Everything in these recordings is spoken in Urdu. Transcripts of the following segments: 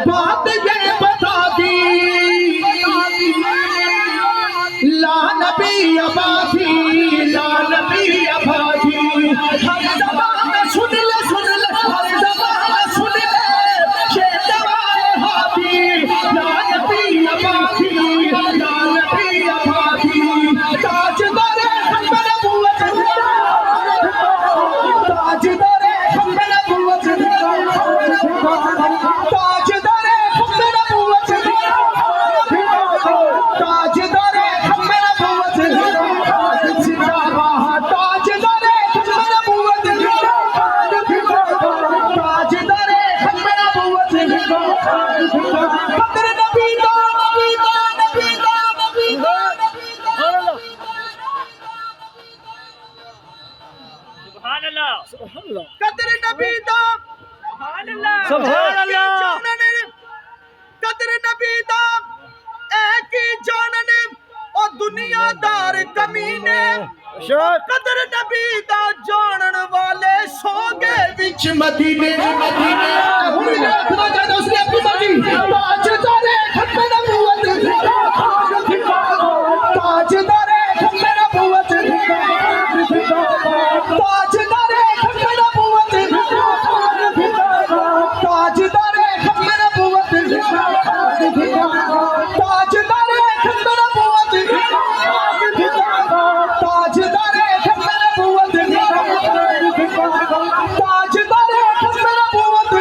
بات یہ بتا دی لا نبی آبادی لا نبی آبادی ہر زبان سن لے ہر زبان سن لے یہ دوائے ہادی لا نبی آبادی لا نبی آبادی تاجدار ختم نبوت تاجدار ختم نبوت تاجدار ختم نبوت تاجدار ختم نبوت زندہ باد تاجدار ختم نبوت تاجدار ختم نبوت قدر نبی دا نبی دا نبی دا سبحان اللہ قدر نبی دا سبحان اللہ قدر نبی دا ایک ہی جانن او دنیا دار کمینے قدر نبی دا جانن والے سو گئے وچ مدینے تاجدار ختم نبوت تاجدار ختم نبوت تاجدار ختم نبوت تاجدار ختم نبوت تاجدار ختم نبوت تاجدار ختم نبوت تاجدار ختم نبوت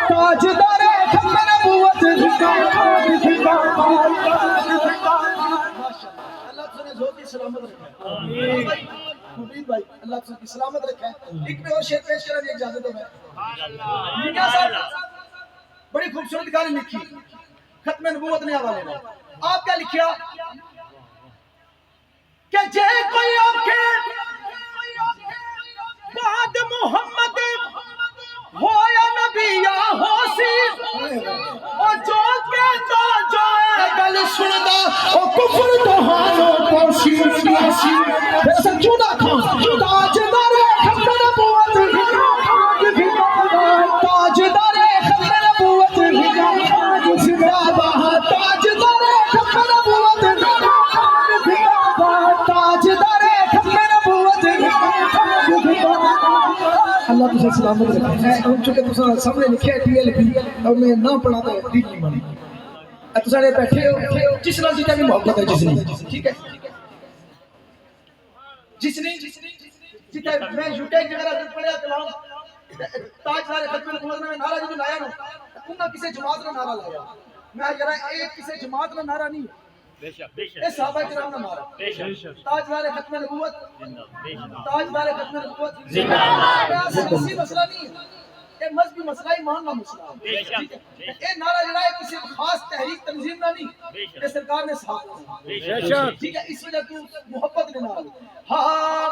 تاجدار ختم نبوت اللہ تمہیں زور کی سلامت رکھے مبین بھائی اللہ تمہیں کی سلامت رکھے ایک میں اور شعر پیش کرنے اجازت دو میں میاں صاحب بڑی خوبصورت گانے لکھی ختم نبوت نے حوالے میں آپ کیا لکھیا کہ جے کوئی آنکھے بعد محمد ہو یا نبی یا حوثی اور جو کہتا جو ہے گل سندا او کفر توہانو پوشی ایسا کیوں نہ کھا تاجدار ختم نبوت تاجدار ختم نبوت زندہ باد تاجدار ختم نبوت تاجدار ختم نبوت اللہ تجھے سلامت رکھے چونکہ تساں سامنے لکھے ٹی ایل پی اور میں نہ پڑھا تو دل نہیں مانی تساں نے بیٹھے ہو جس نال جتنا بھی محبت ہے جس نے ٹھیک ہے جس نے جتنا میں یوٹیک وغیرہ پڑھیا کلام تاجدار ختم نبوت میں نعرہ جو لایا نا انہاں کسی جماعت نے نعرہ لایا میں ذرا ایک کسی جماعت نے نعرہ نہیں بے شک بے شک اے صحابہ کرام نے مارا بے شک تاجدار ختم نبوت تاجدار ختم نبوت زندہ باد سیاسی مسئلہ نہیں ہے یہ مذہبی مسئلہ ایمان کا مسئلہ ہے ٹھیک ہے یہ نعرہ جڑا ہے کسی خاص تحریک تنظیم نہ نہیں یہ سرکار نے صاحب بے شک ٹھیک ہے اس وجہ تو محبت نے نعرہ ہاں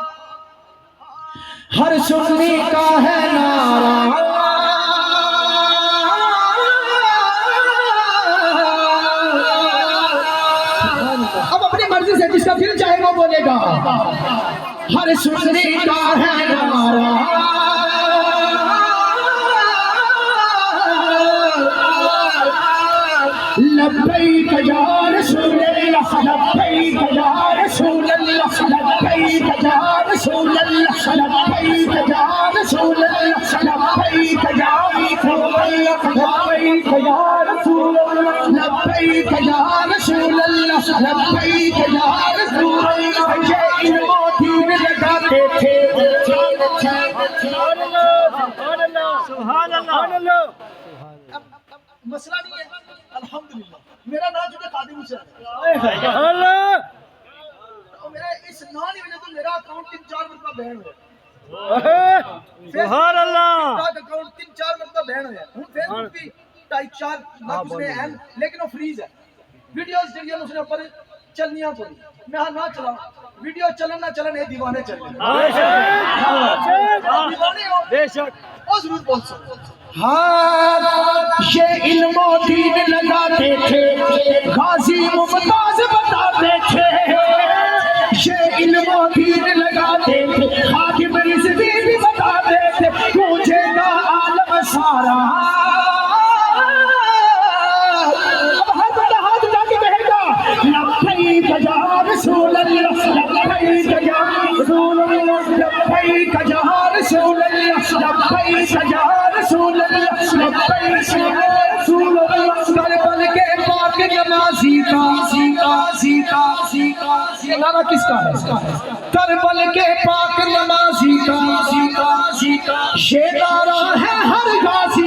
ہر سنی کا ہے نعرہ اب اپنی مرضی سے جس کا دل چاہے وہ بولے گا ہر سنی کا ہے نعرہ لبیک یا رسول اللہ لبیک یا رسول اللہ لبیک یا رسول اللہ لبیک یا رسول اللہ لبیک یا رسول اللہ لبیک یا رسول اللہ لبیک یا رسول اللہ لبیک یا رسول اللہ یہ علم و دین لگاتے تھے سبحان اللہ مسئلہ نہیں ہے الحمدللہ میرا نام جو کہ قادم حسین ہے میرا اس نام کی وجہ تو میرا اکاؤنٹ 3-4 مرتبہ بین ہوا سبحان اللہ اکاؤنٹ 3-4 مرتبہ بین ہوا ہوں فیس بک بھی 2.5-4 لاکھ اس میں ہیں لیکن وہ فریز ہے ویڈیوز جڑیاں اس نے اوپر چلنیاں کوئی میں ہاں نہ چلا ویڈیو چلن نہ چلن یہ دیوانے چلنے دیوانے ہو بے شک وہ ضرور بول سکتے ہاں یہ علم و دین لگاتے تھے غازی ممتاز بتاتے تھے یہ علم و دین لگاتے تھے حاکم رضوی بھی بتاتے تھے گونجے گا عالم سارا رسول اللہ لبیک یا رسول اللہ لبیک یا رسول اللہ کربل کے پاک نمازی کا یہ نعرہ کس کا ہے کربل کے پاک نمازی کا یہ نعرہ ہے ہر غازی